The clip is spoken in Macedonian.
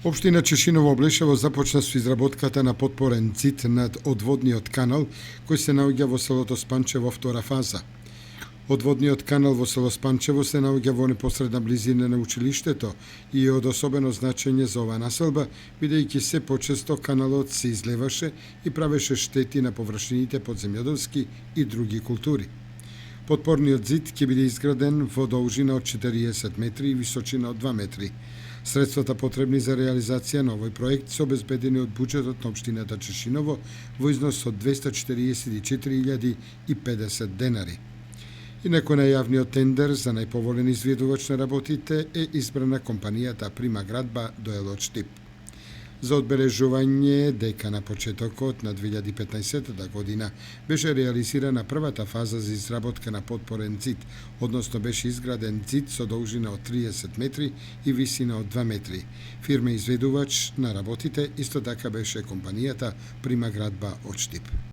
Општина Чешиново Облешево започна со изработката на подпорен зид над одводниот канал кој се наоѓа во селото Спанчево втора фаза. Одводниот канал во село Спанчево се наоѓа во непосредна близина на училиштето и е од особено значење за оваа населба, бидејќи се почесто каналот се излеваше и правеше штети на површините под земјоделски и други култури. Подпорниот зид ќе биде изграден во должина од 40 метри и височина од 2 метри. Средствата потребни за реализација на овој проект се обезбедени од буџетот на општината Чешиново во износ од 244.050 денари. Инаку на јавниот тендер за најповолен изведувач на работите е избрана компанијата Прима Градба Доелот Штип. За одбележување дека на почетокот на 2015 година беше реализирана првата фаза за изработка на подпорен зид, односно беше изграден зид со должина од 30 метри и висина од 2 метри. Фирма изведувач на работите исто така беше компанијата Прима Градба од Штип.